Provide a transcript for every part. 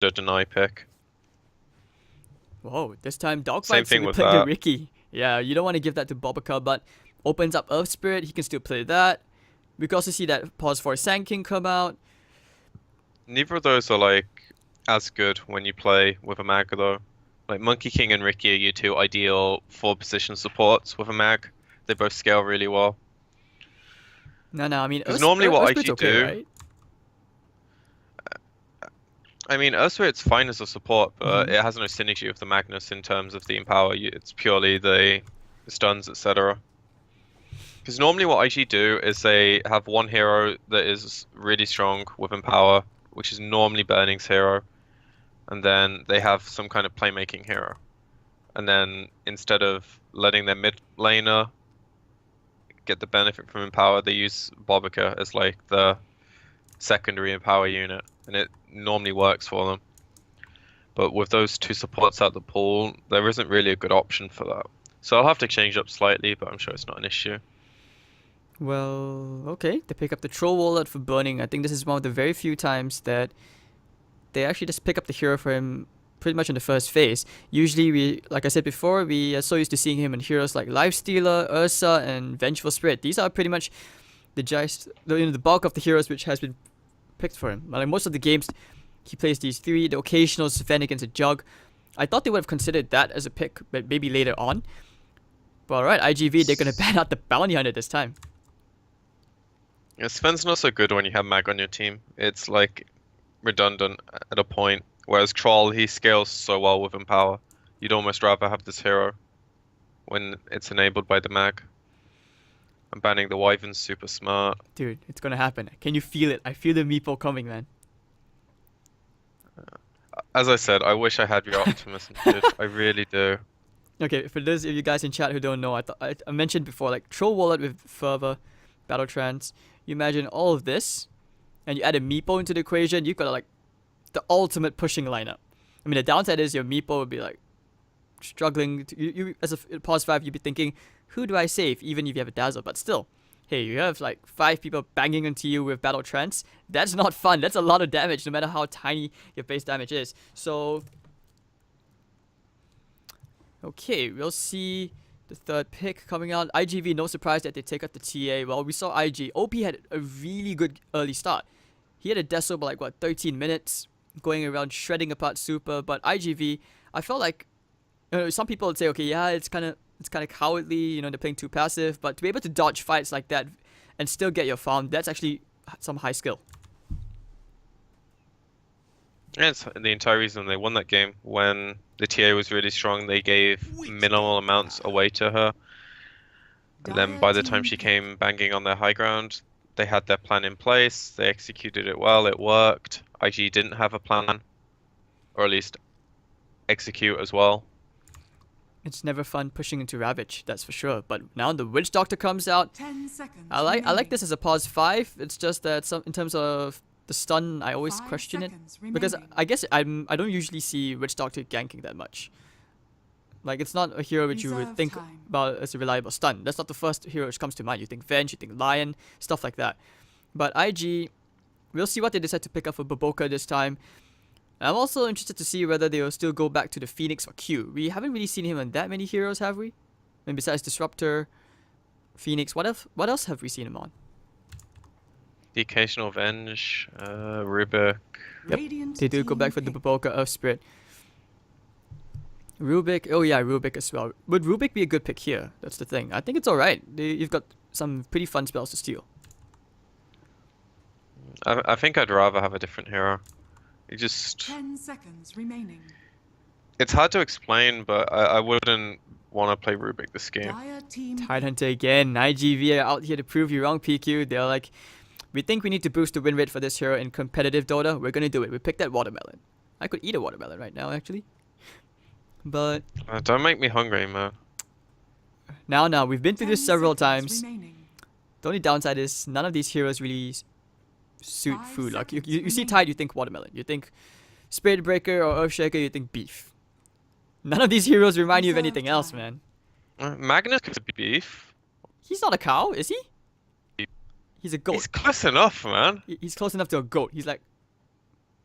a deny pick. Whoa, this time Same Dogfight, so thing we with picked the that. Ricky. Yeah, you don't want to give that to Bobica, but opens up Earth Spirit, he can still play that. We can also see that pause for Sand King come out. Neither of those are like as good when you play with a mag though. Like Monkey King and Ricky are your two ideal four position supports with a mag. They both scale really well. No, I mean, Because normally what Earth I Spirit's actually okay, do, right? I mean, Urswit's fine as a support, but Mm-hmm. it has no synergy with the Magnus in terms of the empower. It's purely the stuns, etc. Because normally what I actually do is they have one hero that is really strong with empower, which is normally Burning's hero, and then they have some kind of playmaking hero. And then instead of letting their mid laner get the benefit from empower, they use Bobica as like the secondary empower unit, and it normally works for them. But with those two supports out the pool, there isn't really a good option for that. So I'll have to change up slightly, but I'm sure it's not an issue. Well, okay. They pick up the Troll Wallet for Burning. I think this is one of the very few times that they actually just pick up the hero for him pretty much in the first phase. Usually, like I said before, we are so used to seeing him in heroes like Lifestealer, Ursa, and Vengeful Spirit. These are pretty much the bulk of the heroes which has been picked for him. Like most of the games, he plays these three. The occasional Sven against a Jug. I thought they would have considered that as a pick, but maybe later on. But alright, IGV, they're gonna ban out the Bounty Hunter this time. Yeah, Sven's not so good when you have Mag on your team. It's like redundant at a point. Whereas Troll, he scales so well with Empower. You'd almost rather have this hero when it's enabled by the Mag. And banning the Wyvern's super smart. Dude, it's gonna happen. Can you feel it? I feel the meeple coming, man. As I said, I wish I had your Optimus instead. I really do. Okay, for those of you guys in chat who don't know, I mentioned before, like Troll Wallet with Fervor, Battle Trance. You imagine all of this, and you add a meeple into the equation, you've got like the ultimate pushing lineup. I mean, the downside is your meeple would be like struggling. You as a pause 5, you'd be thinking, who do I save? Even if you have a dazzle, but still, hey, you have like 5 people banging into you with Battle Trance. That's not fun. That's a lot of damage, no matter how tiny your base damage is. So okay, we'll see the third pick coming out. IGV, no surprise that they take out the TA. Well, we saw IG. OP had a really good early start. He had a deso by like, what, 13 minutes, going around shredding apart Super. But IGV, I felt like, some people would say, okay, yeah, it's kind of cowardly, they're playing too passive. But to be able to dodge fights like that and still get your farm, that's actually some high skill. Yeah, it's the entire reason they won that game. When the TA was really strong, they gave minimal amounts away to her. And then by the time she came banging on their high ground, they had their plan in place. They executed it well. It worked. IG didn't have a plan, or at least execute as well. It's never fun pushing into Ravage, that's for sure. But now the Witch Doctor comes out. 10 seconds. I like this as a pause 5. It's just that in terms of the stun, I always question it because I guess I don't usually see Witch Doctor ganking that much. Like it's not a hero which you would think about as a reliable stun. That's not the first hero which comes to mind. You think Venge, you think Lion, stuff like that. But IG, we'll see what they decide to pick up for Baboka this time. I'm also interested to see whether they will still go back to the Phoenix or Q. We haven't really seen him on that many heroes, have we? And besides Disruptor, Phoenix, what else have we seen him on? The occasional Venge, Rubik. Yep, they do go back for the Baboka Earth Spirit. Rubik, oh yeah, Rubik as well. Would Rubik be a good pick here? That's the thing. I think it's alright. You've got some pretty fun spells to steal. I think I'd rather have a different hero. You just 10 seconds remaining. It's hard to explain, but I wouldn't want to play Rubik this game. Tidehunter again. IGV are out here to prove you wrong, PQ. They're like, we think we need to boost the win rate for this hero in competitive Dota. We're gonna do it. We picked that watermelon. I could eat a watermelon right now, actually. But Don't make me hungry, man. now, we've been through this several times. Remaining. The only downside is none of these heroes really suit food. Like you see Tide, you think watermelon. You think Spirit Breaker or Earthshaker, you think beef. None of these heroes remind you of anything else, man. Magnus could be beef. He's not a cow, is he? He's a goat. He's close enough, man. He's close enough to a goat. He's like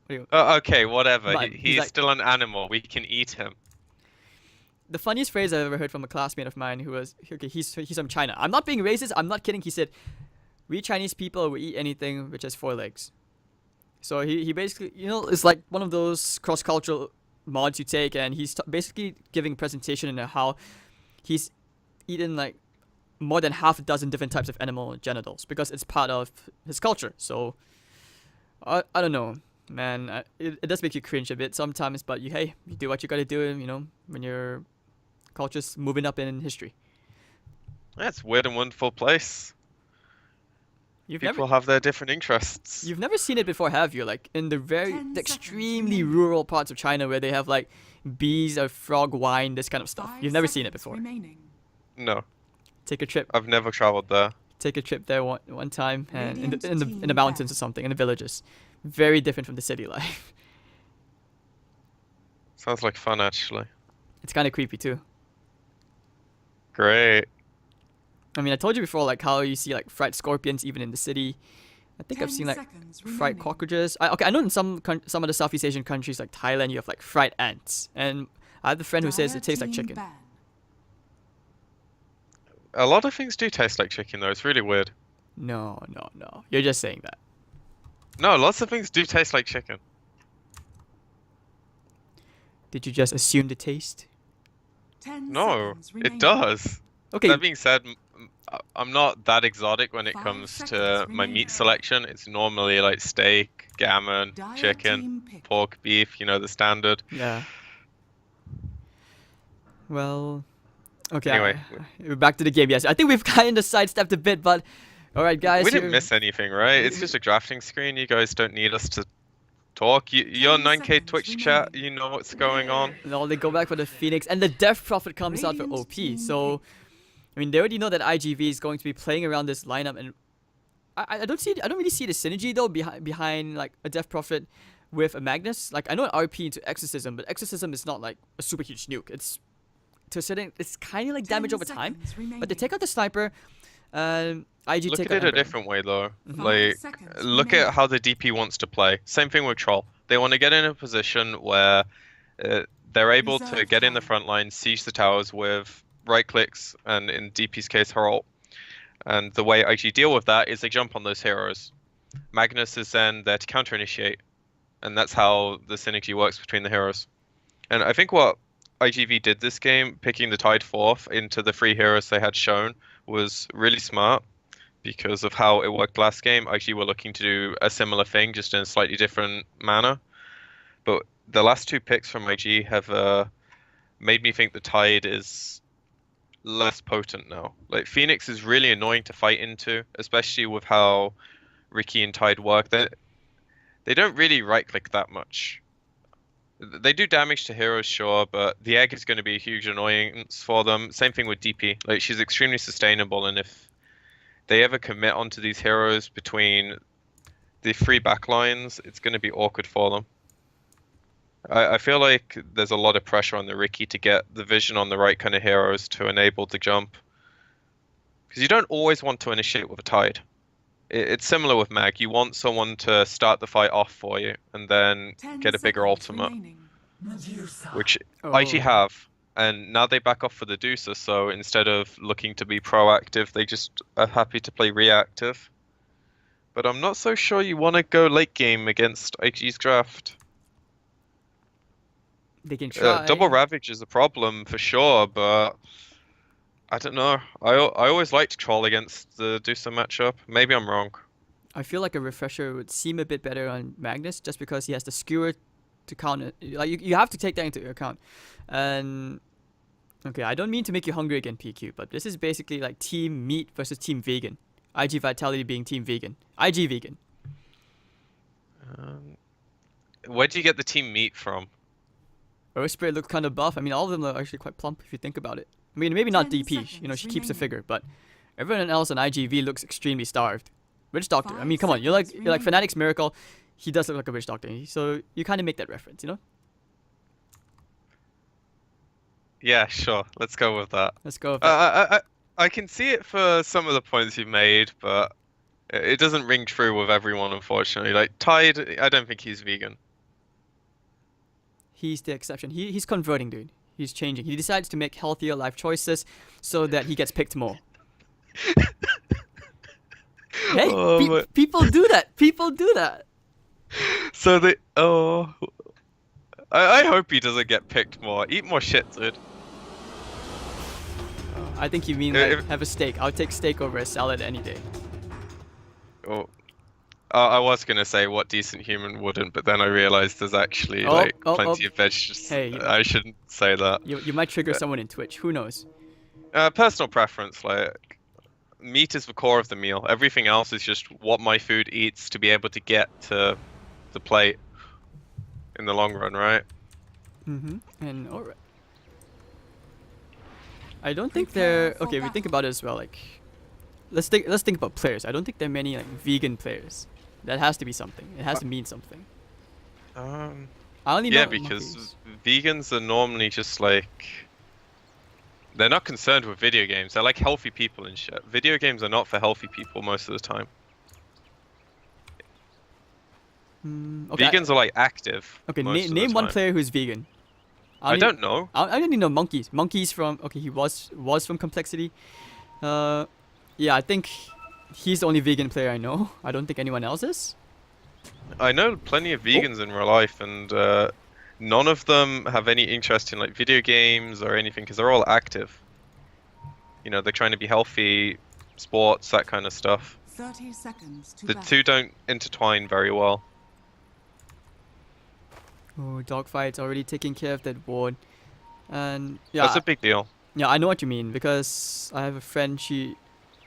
What do you, Okay, whatever. mutton. He's He's like, still an animal. We can eat him. the funniest phrase I've ever heard from a classmate of mine who was, okay, he's from China. I'm not being racist. I'm not kidding. He said, "We Chinese people will eat anything which has four legs." So he basically, it's like one of those cross cultural mods you take, and he's basically giving a presentation in how he's eaten like more than half a dozen different types of animal genitals because it's part of his culture. So I don't know, man. It does make you cringe a bit sometimes, but you do what you gotta do, when your culture's moving up in history. That's a weird and wonderful place. You've never People have their different interests. you've never seen it before, have you? Like in the Ten the extremely seconds rural parts of China where they have like bees or frog wine, this kind of stuff. You've never seen it before. Remaining. No, Take a trip. I've never traveled there. Take a trip there one time, and Radiant in the team mountains or back. something, in the villages. Very different from the city life. Sounds like fun, actually. It's kind of creepy too. Great. I mean, I told you before, like how you see like fried scorpions even in the city. I think I've 10 seen like seconds fried remaining. cockroaches. I know in some of the Southeast Asian countries like Thailand, you have like fried ants, and I have a friend who says Dire it tastes like team chicken. ban. A lot of things do taste like chicken, though. It's really weird. No, no, no. You're just saying that. No, lots of things do taste like chicken. Did you just assume the taste? 10 No, seconds it remaining. does. Okay, That being said, I'm not that exotic when it 5 comes seconds to my remaining. meat selection. It's normally like steak, gammon, Dire chicken, team pick. pork, beef, the standard. yeah. Well, okay. Anyway. We're back to the game. Yes, I think we've kind of sidestepped a bit, but all right, guys. We didn't here- miss anything, right? It's just a drafting screen. You guys don't need us to talk. Your 10 9K seconds Twitch chat, remaining. you know what's going on. No, they go back for the Phoenix, and the Death Prophet comes out for Radiant OP. team So, I mean, they already know that IGV is going to be playing around this lineup, and I don't really see the synergy though behind like a Death Prophet with a Magnus. Like I know an RP into Exorcism, but Exorcism is not like a super huge nuke. It's to a certain, it's kind of like 10 damage over time. seconds But they remaining. take out the sniper, and IG Look take at out it a Ember. different way, though. 5 Like, seconds look remaining. at how the DP wants to play. Same thing with Troll. They want to get in a position where they're able to Reserve get in the time. front line, siege the towers with right clicks, and in DP's case, Herald. And the way IG deal with that is they jump on those heroes. Magnus is then there to counter-initiate, and that's how the synergy works between the heroes. And I think what IGV did this game, picking the Tide fourth into the three heroes they had shown, was really smart because of how it worked last game. IG were looking to do a similar thing, just in a slightly different manner. But the last two picks from IG have made me think the Tide is less potent now. Like, Phoenix is really annoying to fight into, especially with how Ricky and Tide work. They don't really right-click that much. They do damage to heroes, sure, but the egg is going to be a huge annoyance for them. Same thing with DP. Like, she's extremely sustainable, and if they ever commit onto these heroes between the three backlines, it's going to be awkward for them. I feel like there's a lot of pressure on the Ricky to get the vision on the right kind of heroes to enable the jump. Because you don't always want to initiate with a Tide. It's similar with Mag. You want someone to start the fight off for you and then 10 get a bigger seconds ultimate, remaining. which Oh. IG have. And now they back off for the Deucer, so instead of looking to be proactive, they just are happy to play reactive. But I'm not so sure you want to go late game against IG's draft. They can try. Double Ravage is a problem for sure, but I don't know. I always liked Troll against the Deucer matchup. Maybe I'm wrong. I feel like a refresher would seem a bit better on Magnus just because he has the skewer to count it. Like you have to take that into account. And okay, I don't mean to make you hungry again, PQ, but this is basically like team meat versus team vegan. IG Vitality being team vegan. IG vegan. Where do you get the team meat from? Earth Spirit looks kind of buff. I mean, all of them are actually quite plump if you think about it. I mean, maybe not 10 DP. She keeps the seconds figure, but everyone else on IGV looks extremely starved. Witch Doctor. I 5 mean, come on. You're like seconds Fnatic's Miracle. He does look like a Witch Doctor. So you kind of make that reference, Yeah, sure. Let's go with that. Let's go with that. I can see it for some of the points you made, but it doesn't ring true with everyone, unfortunately. Like Tide, I don't think he's vegan. he's the exception. He's converting, dude. He's changing. He decides to make healthier life choices so that he gets picked more. Hey, Oh, but- people do that. People do that. So they. Oh. I hope he doesn't get picked more. Eat more shit, dude. I think you mean like have a steak. I'll take steak over a salad any day. Oh. I was gonna say what decent human wouldn't, but then I realized there's actually plenty of vegetables. Hey, I shouldn't say that. You might trigger someone in Twitch. Who knows? Personal preference, like meat is the core of the meal. Everything else is just what my food eats to be able to get to the plate in the long run, right? And alright. I don't think there. Okay, we think about it as well. Like, let's think about players. I don't think there are many like vegan players. That has to be something. It has to mean something. I only know because vegans are normally just like they're not concerned with video games. They're like healthy people and shit. Video games are not for healthy people most of the time. Okay, Vegans are like active. Okay, most of the name one time. player who's vegan. I don't know. I only know monkeys. Monkeys from he was from Complexity. Yeah, I think he's the only vegan player I know. I don't think anyone else is. I know plenty of vegans in real life, and none of them have any interest in like video games or anything because they're all active. You know, they're trying to be healthy, sports, that kind of stuff. 30 seconds to The battle. two don't intertwine very well. Oh, dogfight's already taking care of that ward, and yeah, That's a big deal. yeah, I know what you mean because I have a friend.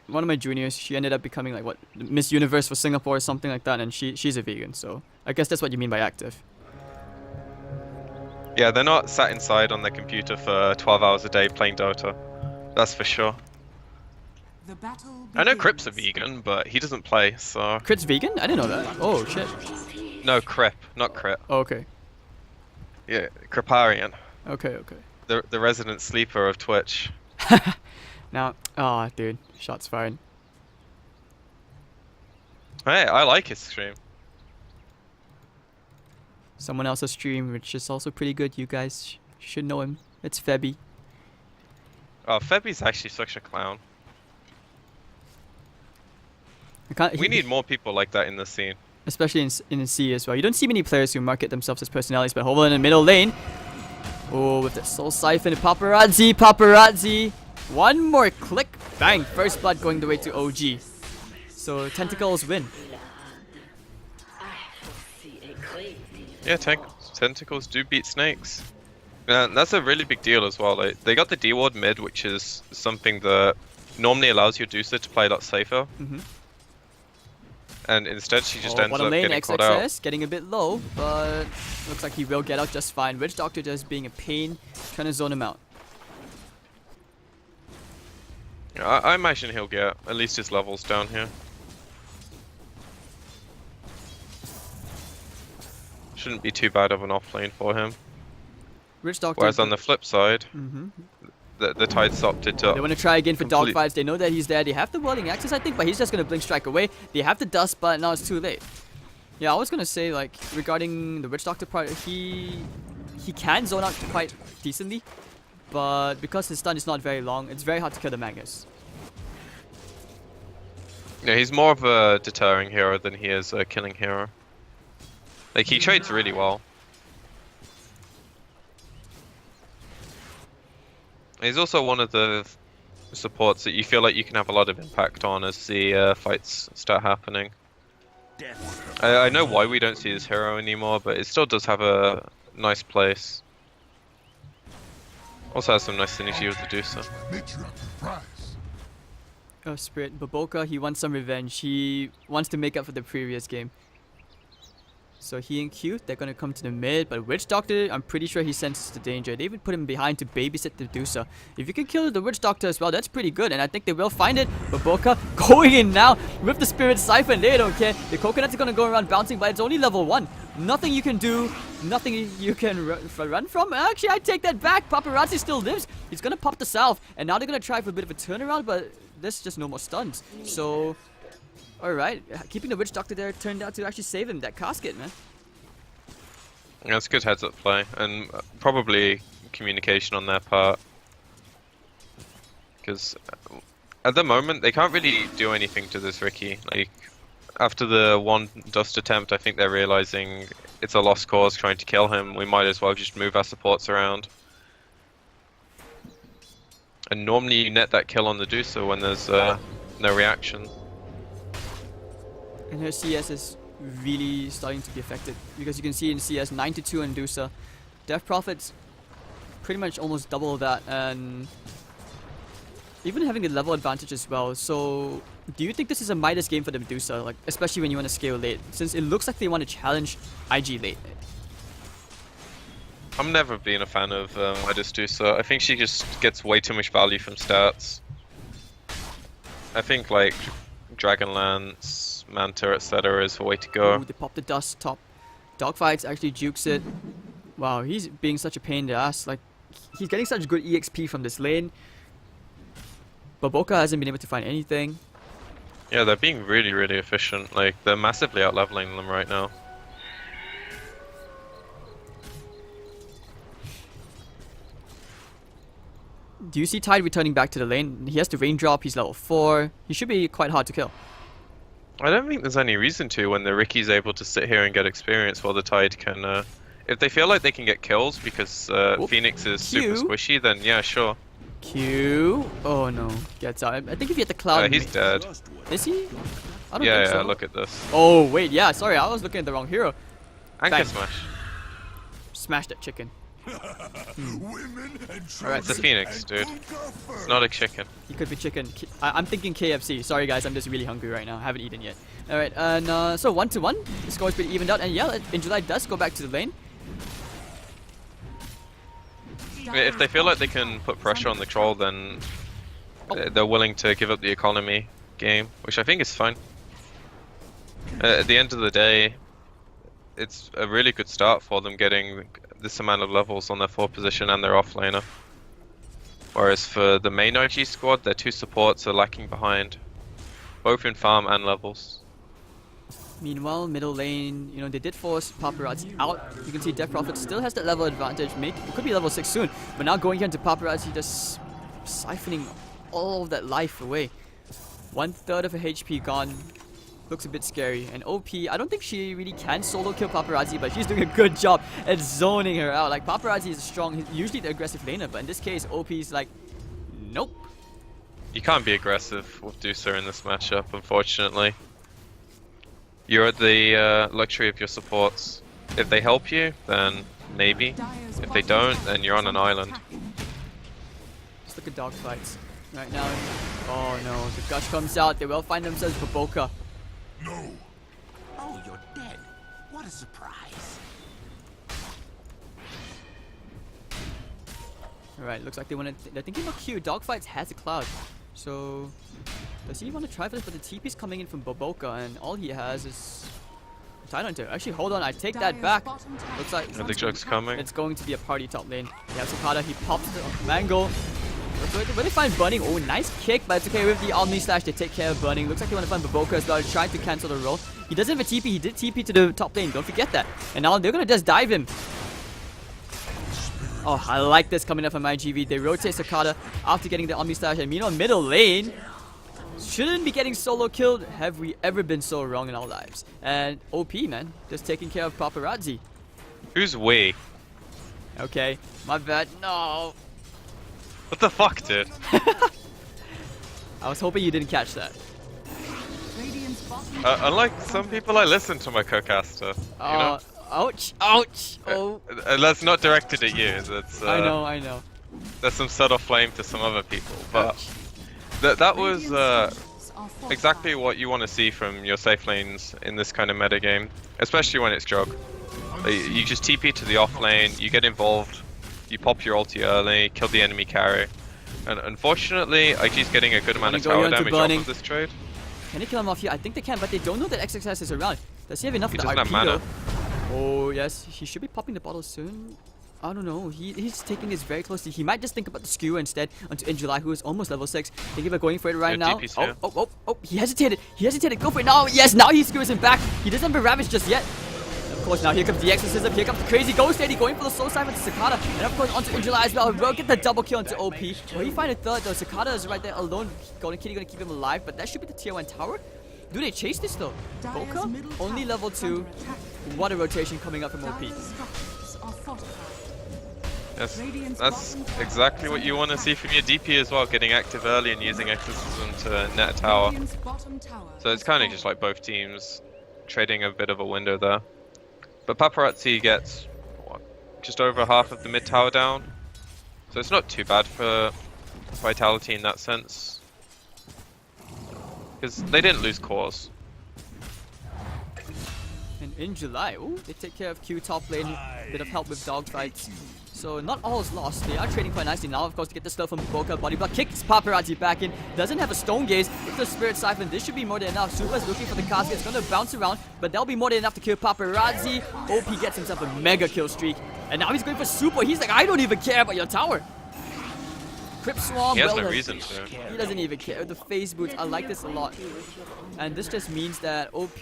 One of my juniors, she ended up becoming like what Miss Universe for Singapore or something like that, and she's a vegan. So I guess that's what you mean by active. Yeah, they're not sat inside on their computer for 12 hours a day playing Dota. That's for sure. The battle I know begins. Crip's a vegan, but he doesn't play, so... Crit's vegan? I didn't know that. Oh shit. No, Crip, not Crip. Oh, okay. Yeah, Criparian. Okay. The resident sleeper of Twitch. Now, dude, shots fired. Hey, I like his stream. Someone else's stream, which is also pretty good. You guys should know him. It's Febby. Oh, Febby's actually such a clown. We need more people like that in the scene. Especially in C as well. You don't see many players who market themselves as personalities, but Hovel in the middle lane. Oh, with the Soul Siphon, paparazzi. One more click, bang! First blood going the way to OG. So Tentacles win. Yeah, tentacles do beat snakes. And that's a really big deal as well. Like, they got the D-Ward mid, which is something that normally allows your Deucer to play a lot safer. And instead she just ends bottom up lane, getting caught out. XXS getting a bit low, but looks like he will get out just fine. Witch Doctor just being a pain, trying to zone him out. Yeah, I imagine he'll get at least his levels down here. Shouldn't be too bad of an off lane for him. Witch Doctor. Whereas on the flip side, the Tides opted to... They want to try again for complete- dogfights. They know that he's there. They have the whirling axis, I think, but he's just going to blink strike away. They have the dust, but now it's too late. Yeah, I was going to say, like, regarding the Witch Doctor part, he can zone out quite decently, but because his stun is not very long, it's very hard to kill the Magnus. Yeah, he's more of a deterring hero than he is a killing hero. Like, he trades really well. He's also one of the supports that you feel like you can have a lot of impact on as the fights start happening. I know why we don't see this hero anymore, but it still does have a nice place. Also has some nice synergy with the Deucer. Oh, Spirit. Baboka, he wants some revenge. He wants to make up for the previous game. So he and Q, they're going to come to the mid, but Witch Doctor, I'm pretty sure he senses the danger. They even put him behind to babysit the Deucer. If you can kill the Witch Doctor as well, that's pretty good, and I think they will find it. Baboka going in now with the Spirit Siphon. They don't care. The Coconuts are going to go around bouncing, but it's only level 1. Nothing you can do, nothing you can run from. Actually, I take that back. Paparazzi still lives. He's going to pop the salve, and now they're going to try for a bit of a turnaround, but there's just no more stuns. So... Alright, keeping the Witch Doctor there turned out to actually save him, that casket, man. That's good heads up play, and probably communication on their part. Because at the moment, they can't really do anything to this Riki. Like, after the one dust attempt, I think they're realizing it's a lost cause trying to kill him. We might as well just move our supports around. And normally you net that kill on the Deucer when there's no reaction. And her CS is really starting to be affected because you can see in CS 9-2 on Deucer. Death Prophet's pretty much almost double that, and even having a level advantage as well. So do you think this is a Midas game for the Medusa, like especially when you want to scale late, since it looks like they want to challenge IG late? I'm never been a fan of Midas Deucer. I think she just gets way too much value from stats. I think like Dragon Lance, Manta, etc. is the way to go. Ooh, they pop the dust top. Dogfights actually jukes it. Wow, he's being such a pain in the ass. Like, he's getting such good EXP from this lane. Baboka hasn't been able to find anything. Yeah, they're being really, really efficient. Like, they're massively out-leveling them right now. Do you see Tide returning back to the lane? He has the raindrop, he's level 4. He should be quite hard to kill. I don't think there's any reason to when the Riki's able to sit here and get experience while the Tide can... if they feel like they can get kills because Phoenix is super squishy, then yeah, sure. Q. Oh no, gets out. I think if you hit the cloud... he's dead. Is he? I don't Yeah, think so. yeah, look at this. Oh wait, yeah, sorry, I was looking at the wrong hero. Anchor Bang. smash. Smash that chicken. Alright, it's a Phoenix, dude. It's not a chicken. He could be chicken. I'm thinking KFC. Sorry guys, I'm just really hungry right now. I haven't eaten yet. Alright, and so 1-1. The score is pretty evened out. And yeah, in July does go back to the lane. If they feel like they can put pressure on the troll, then they're willing to give up the economy game, which I think is fine. At the end of the day, it's a really good start for them getting this amount of levels on their 4th position and their offlaner. Whereas for the main IG squad, their 2 supports are lacking behind, both in farm and levels. Meanwhile, middle lane, you know, they did force Paparazzi out. You can see Death Prophet still has that level advantage. It could be level 6 soon. But now going here into Paparazzi, just siphoning all of that life away. 1/3 of her HP gone. Looks a bit scary. And OP, I don't think she really can solo kill Paparazzi, but she's doing a good job at zoning her out. Like, Paparazzi is strong, he's usually the aggressive laner, but in this case, OP's like, nope. You can't be aggressive with Deucer in this matchup, unfortunately. You're at the luxury of your supports. If they help you, then maybe. If they don't, then you're on an island. Just look at dogfights right now. Oh no, the gush comes out, they will find themselves Baboka. No. Oh, you're dead. What a surprise. Alright, looks like they're thinking about Q. Dogfights has a cloud. So does he want to try for this? But the TP's coming in from Baboka, and all he has is Tidehunter. Actually, hold on, I take that back. Looks like The joke's coming. it's going to be a party top lane. They have Sakata, he pops the mango. Where they find Burning? Oh, nice kick, but it's okay with the Omni Slash. They take care of Burning. Looks like they want to find Baboka as well, trying to cancel the roll. He doesn't have a TP. He did TP to the top lane. Don't forget that. And now they're going to just dive him. Oh, I like this coming up from IGV. They rotate Sakata after getting the Omni Slash. And meanwhile, middle lane shouldn't be getting solo killed. Have we ever been so wrong in our lives? And OP, man, just taking care of Paparazzi. Who's we? Okay, my bad. No. What the fuck, dude? I was hoping you didn't catch that. Radiant's bottom Unlike some people, I listen to my co-caster. You know? Ouch, ouch. Oh, That's not directed at you. That's I know. There's some subtle flame to some other people, but Ouch. that was structures are exactly fortified. what you want to see from your safe lanes in this kind of meta game, especially when it's Jog. You just TP to the off lane, you get involved, you pop your ulti early, kill the enemy carry, and unfortunately, IG's getting a good amount of Wanna go tower into damage off burning. of this trade. Can they kill him off here? I think they can, but they don't know that XXS is around. Does he have enough He of the doesn't RP have mana. though? Oh yes, he should be popping the bottle soon. I don't know. He's taking this very closely. He might just think about the skewer instead onto Injuly, who is almost level 6. Think about going for it right Yeah, now. TP's Oh, here. oh, he hesitated. He hesitated. Go for it now. Yes, now he skewers him back. He doesn't have a Ravage just yet. course, now here comes the Exorcism, here comes the Crazy Ghost Lady going for the Soul Siphon to Sakata, and of course onto July as well. Will get the double kill onto OP. Will he find a third though? Sakata is right there alone. Golden Kitty gonna keep him alive, but that should be the tier 1 tower. Do they chase this though? Boka? Only level 2. What a rotation coming up from OP. Yes, that's exactly what you want to see from your DP as well, getting active early and using Exorcism to net a tower. So it's kind of just like both teams trading a bit of a window there. But Paparazzi gets what, just over half of the mid tower down. So it's not too bad for Vitality in that sense. Because they didn't lose cores. And in July, ooh, they take care of Q top lane, bit of help with dogfights. So not all is lost. They are trading quite nicely now, of course, to get the stuff from Boka. Body block kicks Paparazzi back in. Doesn't have a Stone Gaze with the Spirit Siphon. This should be more than enough. Supa's looking for the casket. It's going to bounce around, but that'll be more than enough to kill Paparazzi. OP gets himself a mega kill streak. And now he's going for Super. He's like, I don't even care about your tower. Crypt Swarm. He has no reason to. He doesn't even care. The phase boots, I like this a lot. And this just means that OP,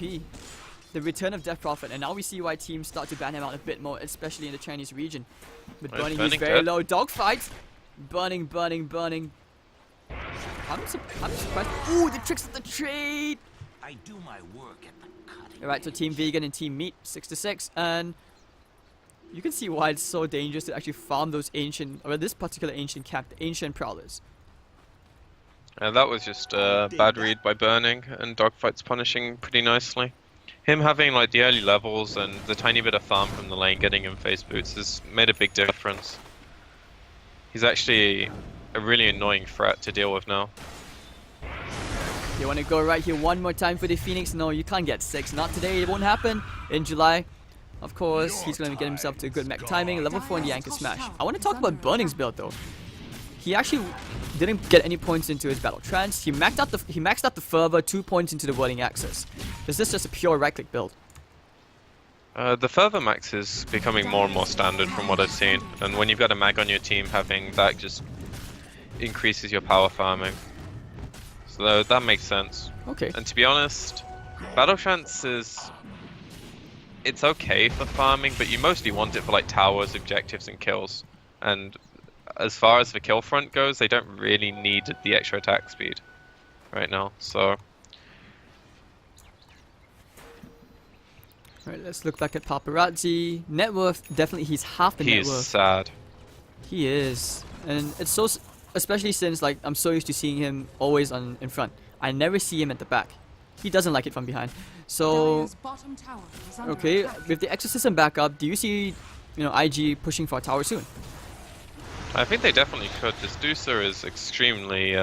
the return of Death Prophet, and now we see why teams start to ban him out a bit more, especially in the Chinese region. With Burning, he's very low. Dogfights. Burning. I'm surprised. Ooh, the tricks of the trade. I do my work at the cutting. Alright, so Team Vegan and Team Meat, 6-6. And you can see why it's so dangerous to actually farm those ancient, or this particular ancient cap, the ancient prowlers. And that was just a bad read by Burning, and Dogfight's punishing pretty nicely. Him having like the early levels and the tiny bit of farm from the lane getting him face boots has made a big difference. He's actually a really annoying threat to deal with now. You want to go right here one more time for the Phoenix? No, you can't get 6. Not today. It won't happen. In July, of course, he's going to get himself to a good mech timing. Level 4 in the Anchor Smash. I want to talk about Burning's build though. He actually didn't get any points into his Battle Trance. He maxed out the Fervor, 2 points into the Whirling Axis. Is this just a pure right-click build? The Fervor max is becoming more and more standard from what I've seen, and when you've got a mag on your team, having that just increases your power farming. So that makes sense. Okay. And to be honest, Battle Trance it's okay for farming, but you mostly want it for like towers, objectives, and kills. And as far as the kill front goes, they don't really need the extra attack speed right now, so... Alright, let's look back at Paparazzi. Net worth, definitely he's half the net worth. He's sad. He is. And it's so... Especially since, like, I'm so used to seeing him always in front. I never see him at the back. He doesn't like it from behind. So... Okay, with the Exorcism back up, do you see, IG pushing for a tower soon? I think they definitely could. This Deucer is extremely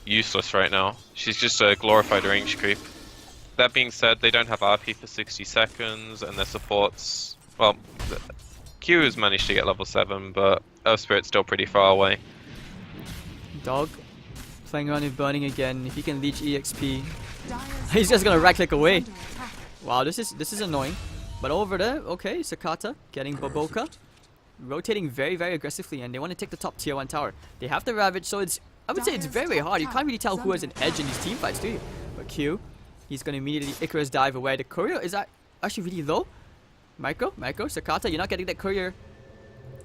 useless right now. She's just a glorified range creep. That being said, they don't have RP for 60 seconds, and their supports... Well, Q has managed to get level 7, but Earth Spirit's still pretty far away. Dog playing around with Burning again. If he can leech EXP, he's just gonna right-click away. Wow, this is annoying. But over there, okay, Sakata getting Boboka. Rotating very, very aggressively, and they want to take the top tier 1 tower. They have the Ravage, so I would say it's very, very hard. You can't really tell who has an edge in these team fights, do you? But Q, he's going to immediately Icarus dive away. The courier is actually really low. Micro, Sakata, you're not getting that courier.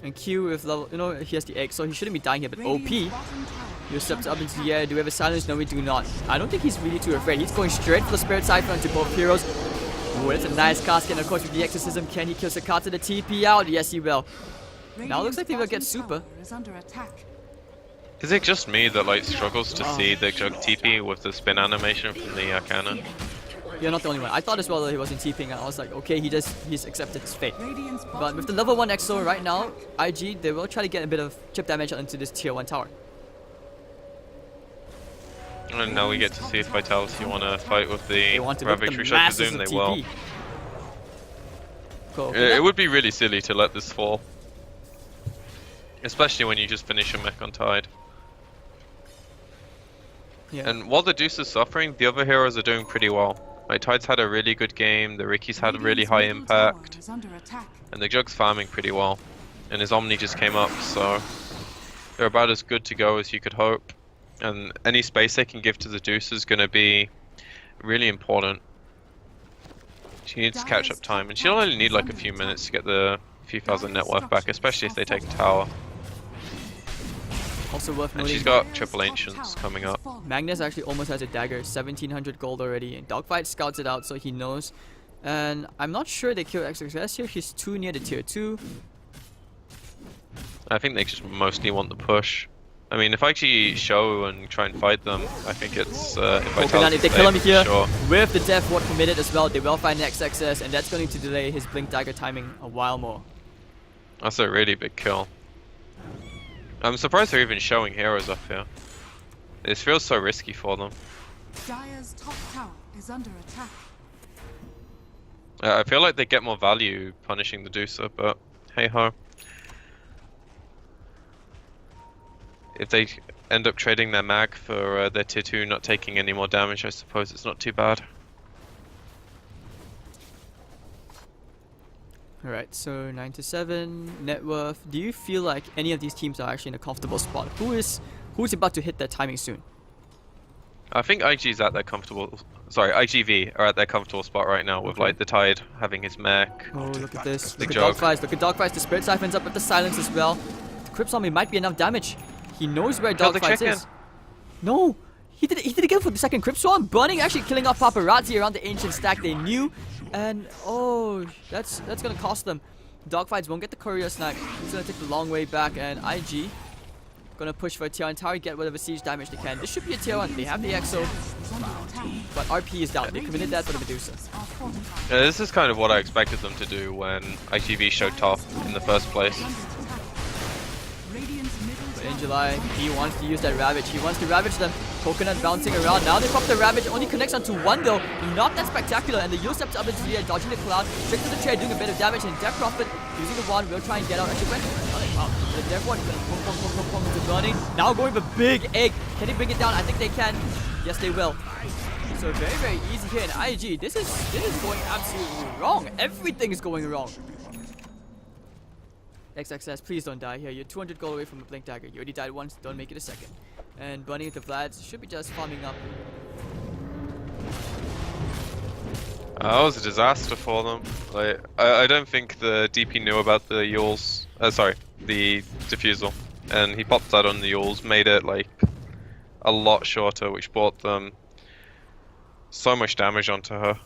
And Q with level, he has the egg, so he shouldn't be dying here. But OP, you stepped up into the air. Do we have a silence? No, we do not. I don't think he's really too afraid. He's going straight for the Spirit Siphon onto both heroes. Ooh, that's a nice casket, and of course with the Exorcism, can he kill Sakata the TP out? Yes, he will. Now it looks like they will get Super. Is it just me that like struggles to see the Jug TP with the spin animation from the cannon? You're not the only one. I thought as well that he wasn't TPing, and I was like, okay, he's accepted his fate. But with the level 1 EXO right now, IG, they will try to get a bit of chip damage into this tier 1 tower. And now we get to see if Vitality want to fight with the Ravage, which I masses presume of they will. TP. Cool. It would be really silly to let this fall. Especially when you just finish a mech on Tide. Yeah. And while the Deuce is suffering, the other heroes are doing pretty well. Like Tide's had a really good game, the Ricky's had a really high impact, and the Jug's farming pretty well. And his Omni just came up, so they're about as good to go as you could hope. And any space they can give to the Deuce is going to be really important. She needs to catch up time, and she'll only need like a few minutes to get the few thousand net worth back, especially if they take a tower. Also worth And noting, she's got triple ancients coming up. Magnus actually almost has a dagger, 1700 gold already, and Dogfight scouts it out so he knows. And I'm not sure they kill XXS here, he's too near the tier 2. I think they just mostly want the push. I mean, if I actually show and try and fight them, I think it's If they kill him here, sure. with the death ward committed as well, they will find an XXS, and that's going to delay his blink dagger timing a while more. That's a really big kill. I'm surprised they're even showing heroes up here. This feels so risky for them. Dire's top tower is under attack. I feel like they get more value punishing the Deucer, but hey ho. If they end up trading their mag for their tier 2 not taking any more damage, I suppose it's not too bad. Alright, so 9 to 7, net worth. Do you feel like any of these teams are actually in a comfortable spot? Who's about to hit their timing soon? I think IG's at their comfortable... Sorry, IGV are at their comfortable spot right now with like the Tide having his mech. Oh, look at this. Big Look at Dogfights. Look at Dogfights. The Spirit Siphon's up with the silence as well. The Crypt Zombie might be enough damage. He knows where Kill the Dogfights chicken. is. No! He did it again for the second Crypt Swarm. Burning actually killing off Paparazzi around the ancient stack they knew. And oh, that's gonna cost them. Dogfights won't get the courier snipe. He's gonna take the long way back, and IG gonna push for a tier 1 tower, get whatever siege damage they can. This should be a tier 1. They have the EXO, but RP is down. They committed that for the Medusa. This is kind of what I expected them to do when IGV showed top in the first place. But in July, he wants to use that Ravage. He wants to Ravage them. Coconut bouncing around. Now they pop the Ravage. Only connects onto one though. Not that spectacular. And the Yule steps up into the air, dodging the cloud. Straight to the chair, doing a bit of damage. And Death Prophet using the wand will try and get out. Actually, went. Wow. The Death Wand into burning. Now going for big egg. Can they bring it down? I think they can. Yes, they will. So very, very easy here in IG. This is going absolutely wrong. Everything is going wrong. XXS, please don't die here. You're 200 gold away from a blink dagger. You already died once, don't make it a second. And burning into Vlad's should be just farming up. That was a disaster for them. Like, I don't think the DP knew about the Yules. Sorry, the diffusal, and he popped that on the Yules, made it like a lot shorter, which brought them so much damage onto her.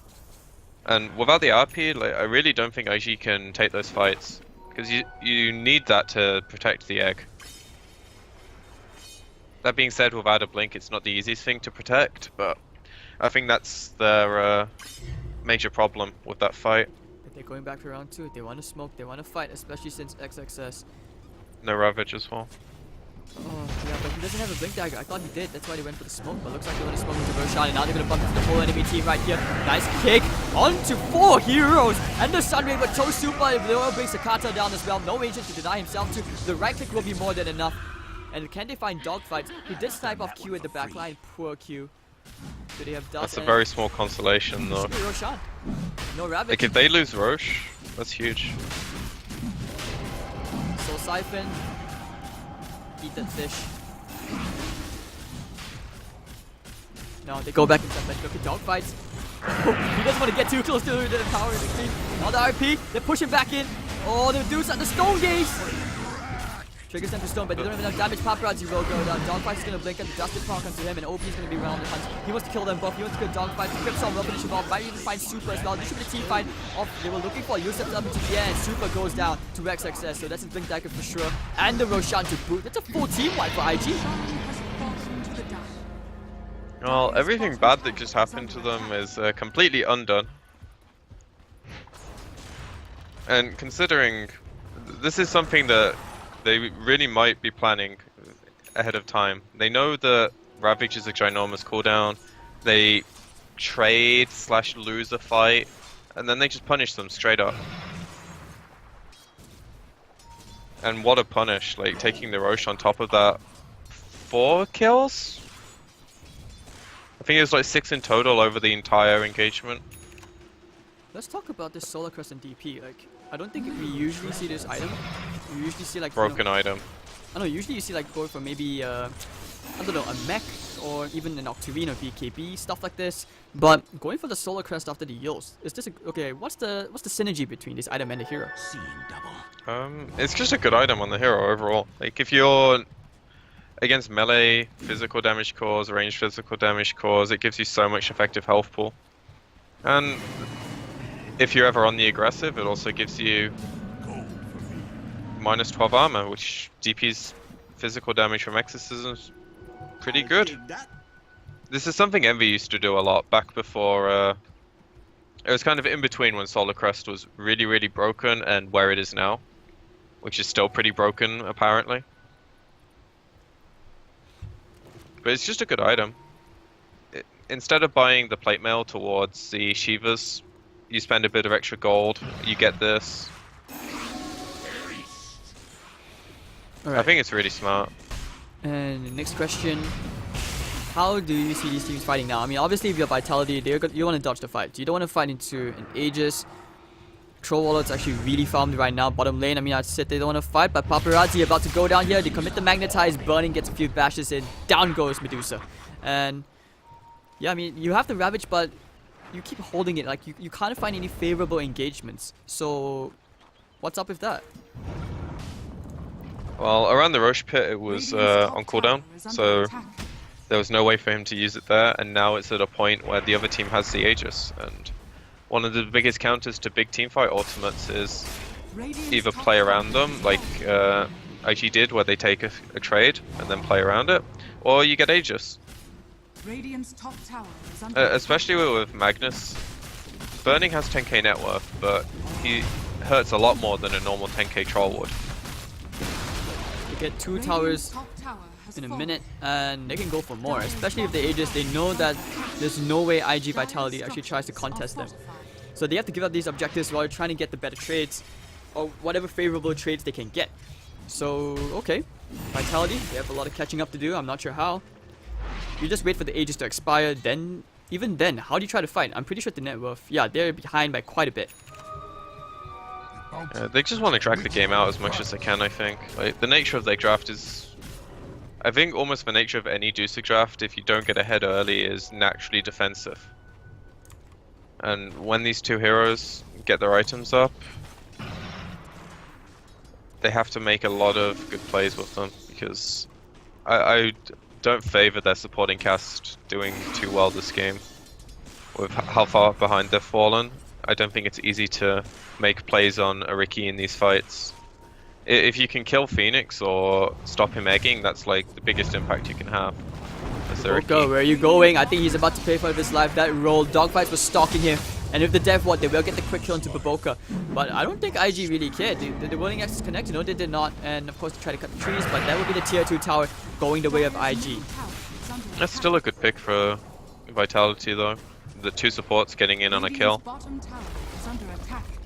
And without the RP, like, I really don't think IG can take those fights. Because you need that to protect the egg. That being said, without a blink, it's not the easiest thing to protect, but I think that's their major problem with that fight. If they're going back for round 2, they want to smoke, they want to fight, especially since XXS. No Ravage as well. Oh, yeah, but he doesn't have a blink dagger. I thought he did, that's why they went for the smoke, but looks like they're going to smoke into Roshan, and now they're going to bump into the whole enemy team right here. Nice kick onto 4 heroes, and the Sunray, but Toe Super, they will bring Sakata down as well. No agent to deny himself to. The right click will be more than enough. And can they find Dogfights? He did snipe off Q at the back line. Poor Q. Do they have Dust? That's a very small consolation though. Roshan. No Ravage. Like if they lose Roche, that's huge. Soul Siphon. Eat that fish. No, they go back inside. Let's look at Dogfights. He doesn't want to get too close to the tower. Now the RP, they're pushing back in. Oh, the dudes at the Stone Gaze. Triggers them to stone, but they don't have enough damage. Paparazzi will go down. Dogfight is going to blink and the Dusted Proc onto him, and OP is going to be around the hunt. He wants to kill them both. He wants to kill Dogfight. The Cryptson will finish him off. Might even find Super as well. This should be the team fight of they were looking for. Yusef up into the air, and Super goes down to XXS. So that's his blink dagger for sure. And the Roshan to boot. That's a full team wipe for IG. Well, everything bad that just happened to them is completely undone. And considering this is something that they really might be planning ahead of time. They know that Ravage is a ginormous cooldown. They trade / lose a fight, and then they just punish them straight up. And what a punish, like taking the Roche on top of that. 4 kills? I think it was like 6 in total over the entire engagement. Let's talk about this Solar Crest and DP. Like, I don't think we usually see this item. We usually see like Broken item. I don't know, usually you see like go for maybe I don't know, a mech or even an Octarine or BKB, stuff like this. But going for the Solar Crest after the yields, is this okay? What's the synergy between this item and the hero? Seeing double. It's just a good item on the hero overall. Like if you're against melee physical damage cores, ranged physical damage cores, it gives you so much effective health pool. And if you're ever on the aggressive, it also gives you minus 12 armor, which DP's physical damage from exorcisms pretty good. This is something Envy used to do a lot back before. It was kind of in between when Solar Crest was really, really broken and where it is now, which is still pretty broken apparently. But it's just a good item. Instead of buying the plate mail towards the Shivas, you spend a bit of extra gold, you get this. I think it's really smart. And the next question, how do you see these teams fighting now? I mean, obviously if you're Vitality, you want to dodge the fight. You don't want to fight into an Aegis. Troll Wallet's actually really farmed right now. Bottom lane, I mean, I said they don't want to fight, but Paparazzi about to go down here. They commit the Magnetize, Burning gets a few bashes in. Down goes Medusa. And yeah, I mean, you have the Ravage, but you keep holding it. Like, you can't find any favorable engagements. So, what's up with that? Well, around the Roche pit it was on cooldown, so there was no way for him to use it there, and now it's at a point where the other team has the Aegis, and one of the biggest counters to big teamfight ultimates is either play around them, like IG did, where they take a trade and then play around it, or you get Aegis. Especially with Magnus. Burning has 10k net worth, but he hurts a lot more than a normal 10k troll would. They get 2 towers in a minute, and they can go for more, especially if they Aegis. They know that there's no way IG Vitality actually tries to contest them. So they have to give up these objectives while trying to get the better trades, or whatever favorable trades they can get. So, okay. Vitality, they have a lot of catching up to do, I'm not sure how. You just wait for the Aegis to expire, then, even then, how do you try to fight? I'm pretty sure the net worth, yeah, they're behind by quite a bit. They just want to drag the game out as much as they can, I think. Like, the nature of their draft is... I think almost the nature of any Dusa draft, if you don't get ahead early, is naturally defensive. And when these two heroes get their items up, they have to make a lot of good plays with them, because I don't favor their supporting cast doing too well this game. With how far behind they've fallen, I don't think it's easy to make plays on Ariki in these fights. If you can kill Phoenix or stop him egging, that's like the biggest impact you can have. Go, where are you going? I think he's about to pay for his life. That roll, Dogfights was stalking him. And if the dev what, they will get the quick kill into Baboka. But I don't think IG really cared. The willing access connected, no they did not. And of course they try to cut the trees, but that would be the tier 2 tower going the way of IG. That's still a good pick for Vitality though. The 2 supports getting in on a kill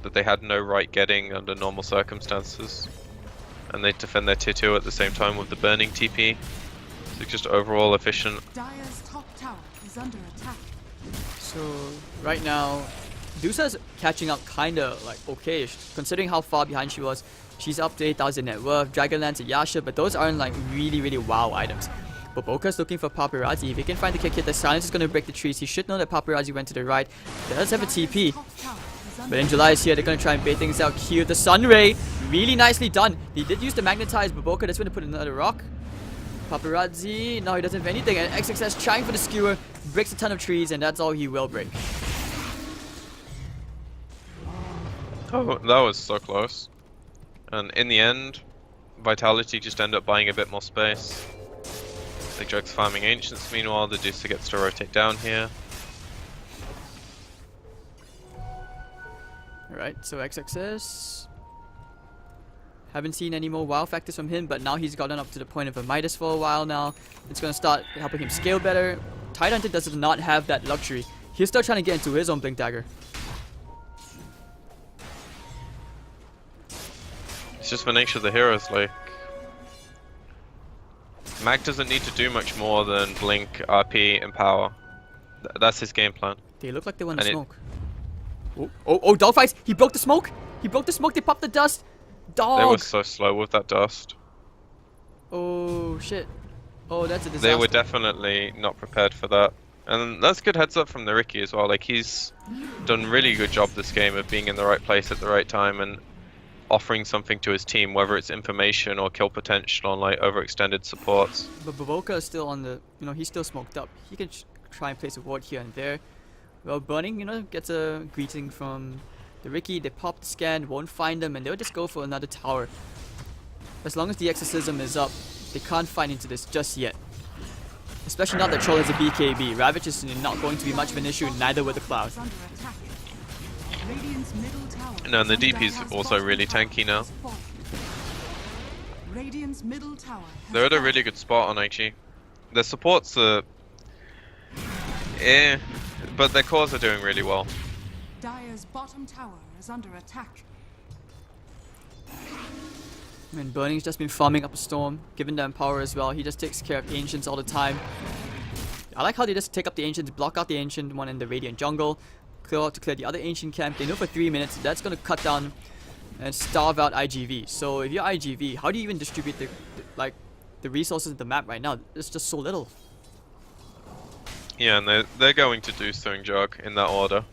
that they had no right getting under normal circumstances. And they defend their tier 2 at the same time with the burning TP. So just overall efficient. Dire's top tower is under attack. So right now, Dusa's catching up kinda like okay-ish, considering how far behind she was. She's up to 8,000 net worth, Dragonlance and Yasha, but those aren't like really wow items. Boboka's looking for Paparazzi. If he can find the kick hit, the silence is going to break the trees. He should know that Paparazzi went to the right. He does have a TP. But in July is here, they're going to try and bait things out. Here, the Sunray. Really nicely done. He did use the Magnetize. Baboka just going to put another rock. Paparazzi. No, he doesn't have anything. And XXS trying for the skewer. Breaks a ton of trees, and that's all he will break. Oh, that was so close. And in the end, Vitality just end up buying a bit more space. The Jug's farming Ancients, meanwhile the Dusa gets to rotate down here. Alright, so XXS. Haven't seen any more wow factors from him, but now he's gotten up to the point of a Midas for a while now. It's gonna start helping him scale better. Tidehunter does not have that luxury. He's still trying to get into his own Blink Dagger. It's just the nature of the heroes, like... Mag doesn't need to do much more than blink, RP, and power. That's his game plan. They look like they want to smoke. Oh, Dogfights! He broke the smoke! He broke the smoke, they popped the dust! Dog! They were so slow with that dust. Oh, shit. Oh, that's a disaster. They were definitely not prepared for that. And that's good heads up from the Ricky as well. Like, he's done really good job this game of being in the right place at the right time and offering something to his team, whether it's information or kill potential on like overextended supports. But Baboka is still on the, he's still smoked up. He can try and place a ward here and there. Well, Burning, gets a greeting from the Ricky. They pop the scan, won't find them, and they'll just go for another tower. As long as the exorcism is up, they can't find into this just yet. Especially now that Troll has a BKB. Ravage is not going to be much of an issue, neither with the Cloud. No, and the DP's also really tanky now. They're at a really good spot on IG. Their supports are... but their cores are doing really well. Dire's bottom tower is under attack. And Burning's just been farming up a storm, giving them power as well. He just takes care of Ancients all the time. I like how they just take up the Ancients, block out the Ancient one in the Radiant jungle, clear the other Ancient camp. They know for 3 minutes that's going to cut down and starve out IGV. So if you're IGV, how do you even distribute the resources of the map right now? It's just so little. Yeah, and they're going to do Stone Jug in that order.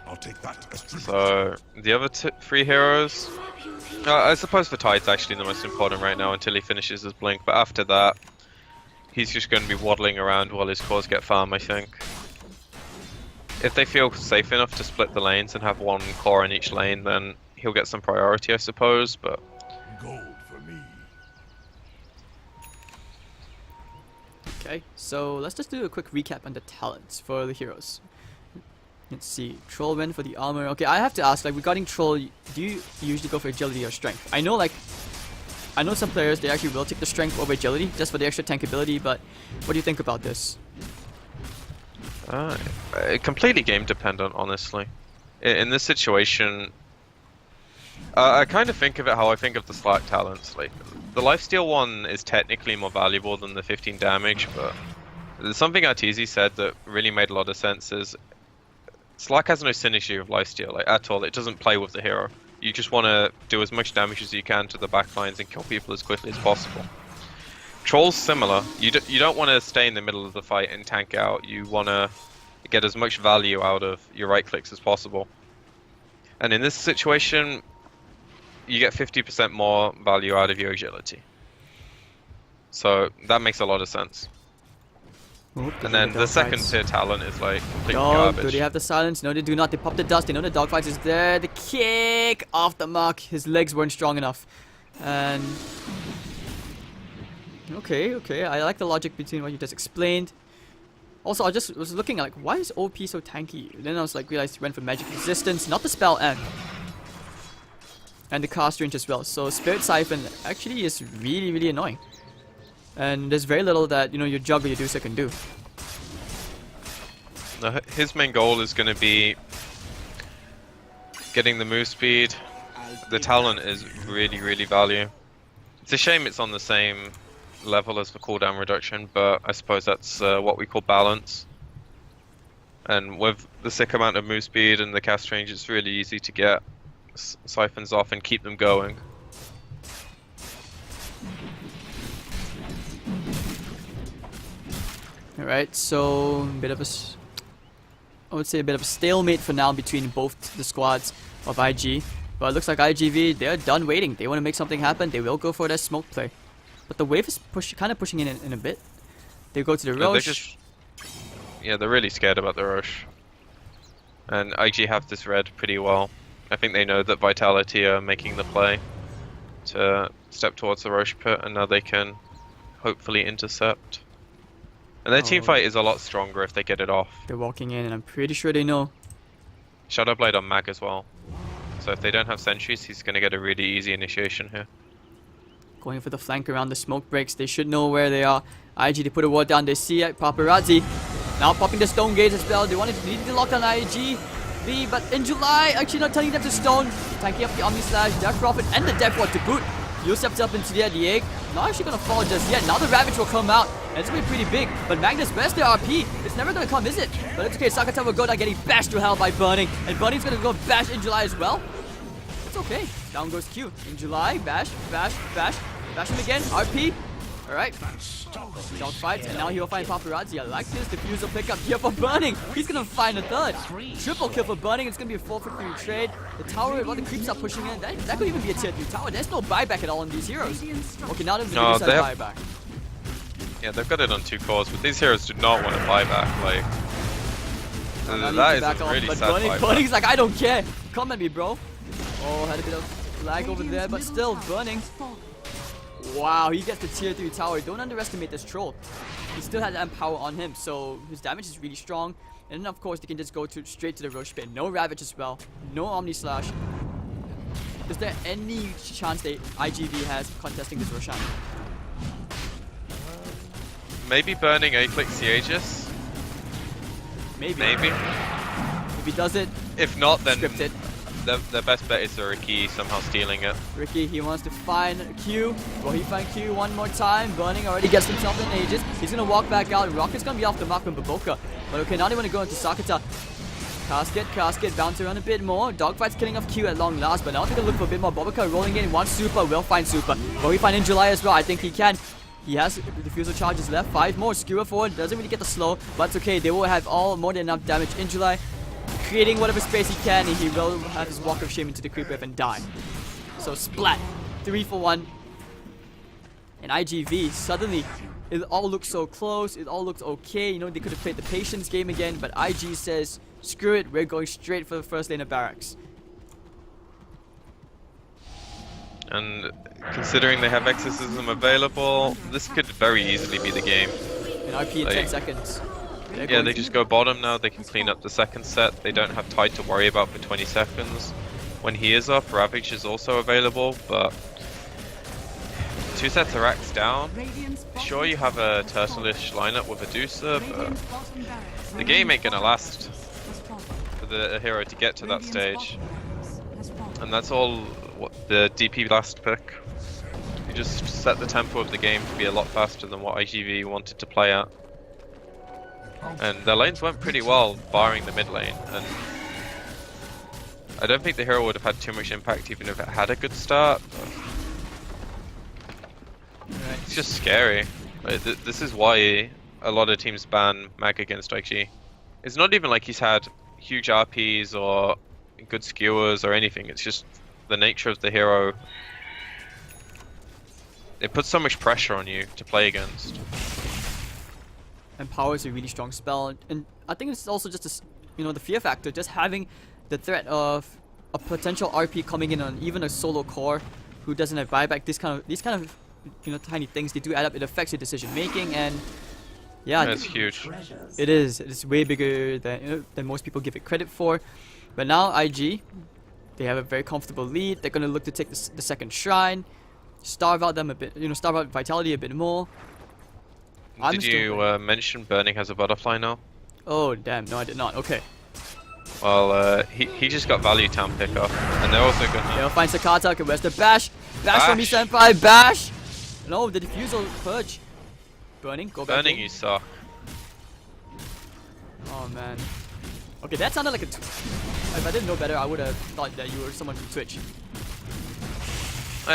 I'll take that as tribute. So the other 3 heroes, I suppose the Tide's actually the most important right now until he finishes his blink. But after that, he's just going to be waddling around while his cores get farm, I think. If they feel safe enough to split the lanes and have 1 core in each lane, then he'll get some priority, I suppose. But Gold for me. Okay, so let's just do a quick recap on the talents for the heroes. Let's see, Troll went for the armor. Okay, I have to ask, regarding Troll, do you usually go for agility or strength? I know some players, they actually will take the strength over agility, just for the extra tankability, but what do you think about this? completely game dependent, honestly. In this situation, I kind of think of it how I think of the Slack talents. Like, the lifesteal one is technically more valuable than the 15 damage, but there's something Arteezy said that really made a lot of sense is Slack has no synergy of lifesteal, at all. It doesn't play with the hero. You just want to do as much damage as you can to the backlines and kill people as quickly as possible. Troll's similar. You don't want to stay in the middle of the fight and tank out. You want to get as much value out of your right clicks as possible. And in this situation, you get 50% more value out of your agility. So that makes a lot of sense. Oop, and then the second tier talent is completely garbage. Do they have the silence? No, they do not. They pop the dust. They know the dogfight is there. The kick off the mark. His legs weren't strong enough. And okay. I like the logic between what you just explained. Also, I just was looking at why is OP so tanky? Then I was realized he went for magic resistance, not the spell end. And the cast range as well. So Spirit Siphon actually is really, really annoying. And there's very little that, your juggle, your Dusa can do. Now, his main goal is going to be getting the move speed. The talent is really, really value. It's a shame it's on the same level as the cooldown reduction, but I suppose that's what we call balance. And with the sick amount of move speed and the cast range, it's really easy to get siphons off and keep them going. Alright, so I would say a bit of a stalemate for now between both the squads of IG. But it looks like IGV, they're done waiting. They want to make something happen. They will go for their smoke play. But the wave is kind of pushing in a bit. They go to the Roche. They're really scared about the Roche. And IG have this read pretty well. I think they know that Vitality are making the play to step towards the Roche pit, and now they can hopefully intercept. And their team fight is a lot stronger if they get it off. They're walking in, and I'm pretty sure they know. Shadowblade on Mag as well. So if they don't have sentries, he's going to get a really easy initiation here. Going for the flank around the smoke breaks. They should know where they are. IG, they put a ward down. They see it. Paparazzi. Now popping the stone gaze as well. They need to lock down IGV, but in July, actually not turning them to stone. Tanking up the Omni Slash, Death Prophet, and the Death Ward to boot. Yu steps up into the egg. Not actually going to fall just yet. Now the Ravage will come out. And it's going to be pretty big. But Magnus, where's their RP? It's never going to come, is it? But it's okay. Sakata will go down getting bashed to hell by Burning. And Burning's going to go bash in July as well. It's okay. Down goes Q. In July, bash. Bash him again. RP. Alright. Dogfight, and now he'll find Paparazzi. I like this diffusal pickup here for Burning. He's gonna find a third. Triple kill for Burning. It's gonna be a 4 for 3 trade. The tower, while the creeps are pushing in, that could even be a tier 3 tower. There's no buyback at all on these heroes. Okay, now there's No, a they have- buyback. Yeah, they've got it on 2 cores, but these heroes do not want to buy back. Like, Now that he is back a off, really but sad Burning's buyback. like, I don't care. Come at me, bro. Oh, had a bit of lag over there, but still, Burning. Wow, he gets the tier 3 tower. Don't underestimate this troll. He still has Empower on him, so his damage is really strong. And then, of course, they can just go straight to the Roche Pit. No Ravage as well. No Omni Slash. Is there any chance that IGV has contesting this Roshan? Maybe Burning A-Click the Aegis? Maybe. Maybe. If he does it, If not, then scripted. their best bet is the Ricky somehow stealing it. Ricky, he wants to find Q. Will he find Q one more time? Burning already gets himself in Aegis. He's gonna walk back out. Rocket's gonna be off the mark from Baboka. But okay, now they want to go into Sakata. Casket, bounce around a bit more. Dogfight's killing off Q at long last, but now they're gonna look for a bit more. Baboka rolling in. One super, will find super. Will he find in July as well? I think he can. He has diffusal charges left. 5 more. Skewer forward. Doesn't really get the slow, but it's okay. They will have more than enough damage in July. Creating whatever space he can, and he will have his Walk of Shame into the creep wave and die. So splat. 3 for 1. And IGV, suddenly, it all looks so close. It all looks okay. You know, they could have played the patience game again, but IG says, screw it. We're going straight for the first lane of barracks. And considering they have Exorcism available, this could very easily be the game. And RP in 10 seconds. Yeah, they just go bottom now. They can clean up the second set. They don't have Tide to worry about for 20 seconds. When he is up, Ravage is also available, but 2 sets of racks down. Sure, you have a Turtle-ish lineup with a Deucer, but the game ain't gonna last for the hero to get to that stage. And that's all what the DP last pick. You just set the tempo of the game to be a lot faster than what IGV wanted to play at. And their lanes went pretty well, barring the mid lane, and I don't think the hero would have had too much impact even if it had a good start. Right. It's just scary. Like, this is why a lot of teams ban Mag against IG. It's not even like he's had huge RPs or good skewers or anything, it's just the nature of the hero. It puts so much pressure on you to play against. Empower is a really strong spell, and I think it's also just the fear factor, just having the threat of a potential RP coming in on even a solo core who doesn't have buyback. These kind of tiny things, they do add up. It affects your decision making, and yeah, That's huge. it is. It's way bigger than most people give it credit for. But now IG, they have a very comfortable lead. They're gonna look to take the second shrine, starve out them a bit, starve out Vitality a bit more. Did you mention Burning has a butterfly now? Oh damn, no I did not. Okay. Well, he just got value town pickup, and they're also gonna. They'll find Sakata. Okay, where's the bash? Bash from me, Bash. senpai. Bash! No, the diffusal purge. Burning, go back. Burning, in. you suck. Oh man. Okay, that sounded like a. If I didn't know better, I would have thought that you were someone from Twitch.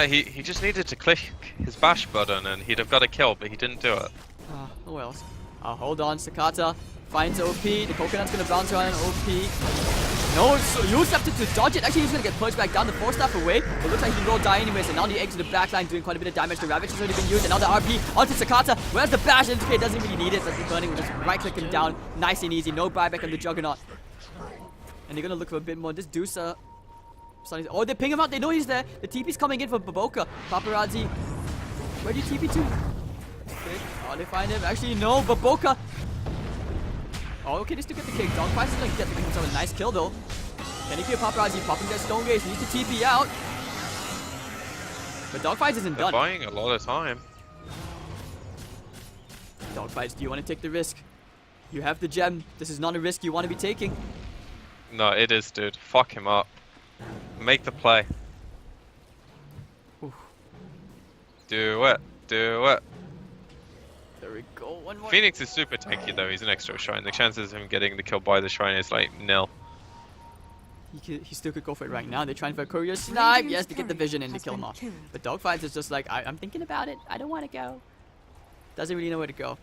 He just needed to click his bash button, and he'd have got a kill, but he didn't do it. Oh well. Hold on, Sakata finds OP. The coconut's gonna bounce around OP. No, so Yu's opted to dodge it. Actually, he's gonna get purged back down the 4-staff away. But looks like he will die anyways. And now the egg to the backline doing quite a bit of damage. The Ravage has already been used. And now the RP onto Sakata. Where's the bash? And okay, doesn't really need it. That's the Burning. We're just right clicking down. Nice and easy. No buyback on the Juggernaut. And they're gonna look for a bit more. This Deucer. Oh, they ping him out. They know he's there. The TP's coming in for Baboka. Paparazzi. Where do you TP to? Okay. Oh, they find him. Actually, no. Baboka. Oh, okay, they still get the kick. Dogfight is going to get himself a nice kill, though. Can he kill Paparazzi? Popping that Stone Gaze. Needs to TP out. But Dogfight isn't They're done. buying a lot of time. Dogfights, do you want to take the risk? You have the gem. This is not a risk you want to be taking. No, it is, dude. Fuck him up. Make the play. Oof. Do it. Do it. There we go. One more. Phoenix is super tanky though. He's an extra shrine. The chances of him getting the kill by the shrine is like nil. He still could go for it right now. They're trying for a courier snipe. Yes, to get the vision and to kill him off. But Dogfights is just like, I'm thinking about it. I don't want to go. Doesn't really know where to go.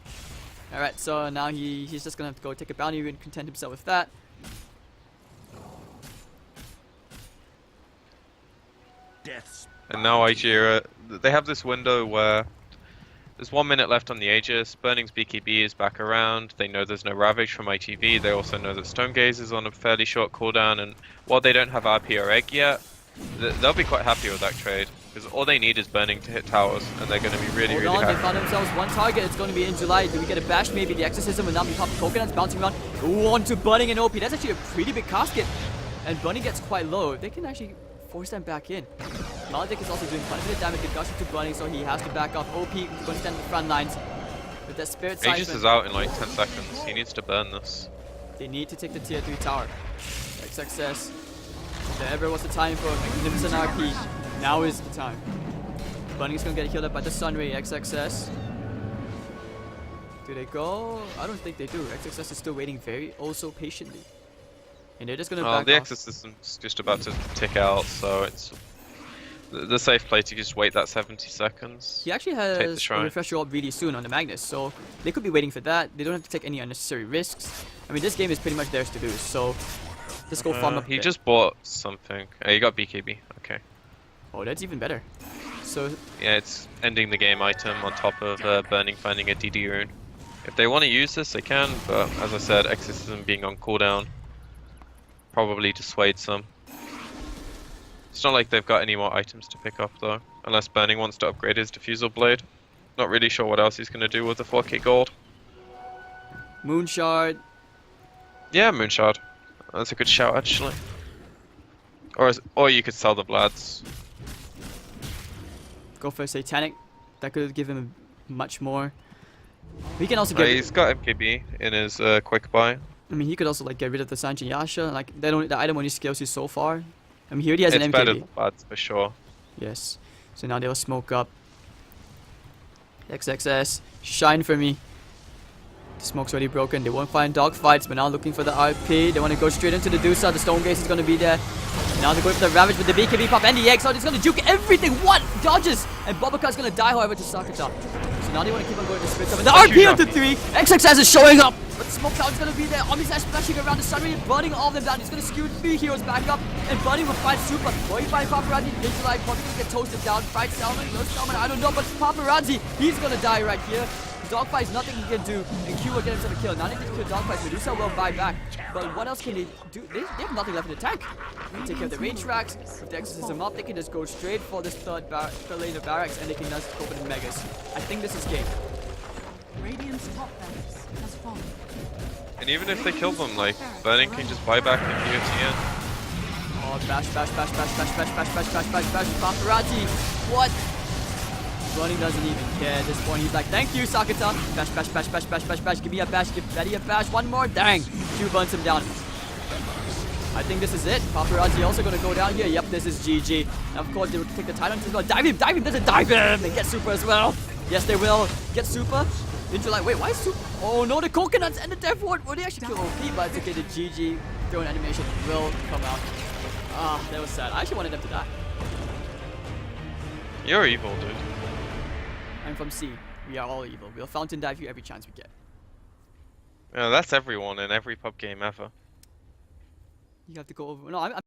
Alright, so now he's just gonna have to go take a bounty and content himself with that. Death's And now IG, they have this window where there's 1 minute left on the Aegis. Burning's BKB is back around. They know there's no Ravage from IGV. They also know that Stonegaze is on a fairly short cooldown. And while they don't have RP or Egg yet, they'll be quite happy with that trade. Because all they need is Burning to hit towers. And they're going to be really, Hold really on, they happy. found themselves one target. It's going to be in July. Do we get a bash? Maybe the Exorcism will now be popping coconuts, bouncing around. Ooh, onto Burning and OP. That's actually a pretty big casket. And Burning gets quite low. They can actually force them back in. Maledic is also doing quite a bit of damage. They gush to Burning, so he has to back off. OP is going to stand in the front lines. With that Spirit Aegis Siphon, is out in like 10 seconds. He needs to burn this. they need to take the tier 3 tower. XXS. If there ever was a time for magnificent RP, now is the time. Burning's gonna get healed up by the Sunray. XXS. Do they go? I don't think they do. XXS is still waiting very also patiently. And they're just gonna back The off. Exorcism's just about to tick out, so it's the safe play to just wait that 70 seconds. He actually Take the has a shrine. refresher orb really soon on the Magnus, so they could be waiting for that. They don't have to take any unnecessary risks. I mean, this game is pretty much theirs to lose, so just go farm up. He there. just bought something. He got BKB. Okay. Oh, that's even better. So Yeah, it's ending the game item on top of Burning finding a DD rune. If they want to use this, they can, but as I said, Exorcism being on cooldown probably dissuades them. It's not like they've got any more items to pick up though, unless Burning wants to upgrade his Diffusal Blade. Not really sure what else he's going to do with the 4k gold. Moonshard. Yeah, Moonshard. That's a good shout actually. Or you could sell the Blads. Go for a Satanic. That could give him much more. He can also get. He's got MKB in his quick buy. I mean, he could also like get rid of the Sanjin Yasha. Like they don't. The item only scales you so far. I mean, he already has It's an better MKB. than Blads for sure. Yes. So now they'll smoke up. XXS. Shine for me. The smoke's already broken. They won't find dogfights, but now looking for the RP. They want to go straight into the Dusa. The Stone Gaze is going to be there. Now they're going for the Ravage with the BKB pop and the Egg. So it's going to juke everything. What? Dodges! And Babaka's going to die, however, to Sakata. So now they want to keep on going to Spirit Summon. The RP onto 3. XXS is showing up. But Smoke Cloud's going to be there. Omnislash splashing around the Sunray and burning all of them down. He's going to skew 3 heroes back up. And Burning will find Super. Will he find Paparazzi? Visualize probably going to get toasted down. Fight Salmon. No Salmon. I don't know. But Paparazzi, he's going to die right here. Dogfight's nothing he can do, and Q will get himself a kill. Now they need to kill Dogfight. Medusa will buy back. But what else can they do? They have nothing left in the tank. They take care of the range tracks. With the Exorcism up, they can just go straight for this third lane of barracks, and they can just go for the Megas. I think this is game. Radiant's top barracks has fallen. And even if they kill them, like, Burning can just buy back the POTN. Oh, bash, bash, bash, bash, bash, bash, bash, bash, bash, bash, bash, Paparazzi. What? Burning doesn't even care at this point. He's like, thank you, Sakata. Bash, bash, bash, bash, bash, bash, bash. Give me a bash. Give Betty a bash. One more. Dang. Q burns him down. I think this is it. Paparazzi also going to go down here. Yep, this is GG. And of course, they will take the Titan as well. Dive him, dive him. There's a dive him. They get Super as well. Yes, they will. Get Super. Into like, wait, why is Super? Oh no, the coconuts and the Death Ward. Well, they actually kill OP, but it's okay. The GG throne animation will come out. Ah, that was sad. I actually wanted them to die. You're evil, dude. I'm from C. We are all evil. We'll fountain dive you every chance we get. Yeah, that's everyone in every pub game ever. You have to go over. No, I'm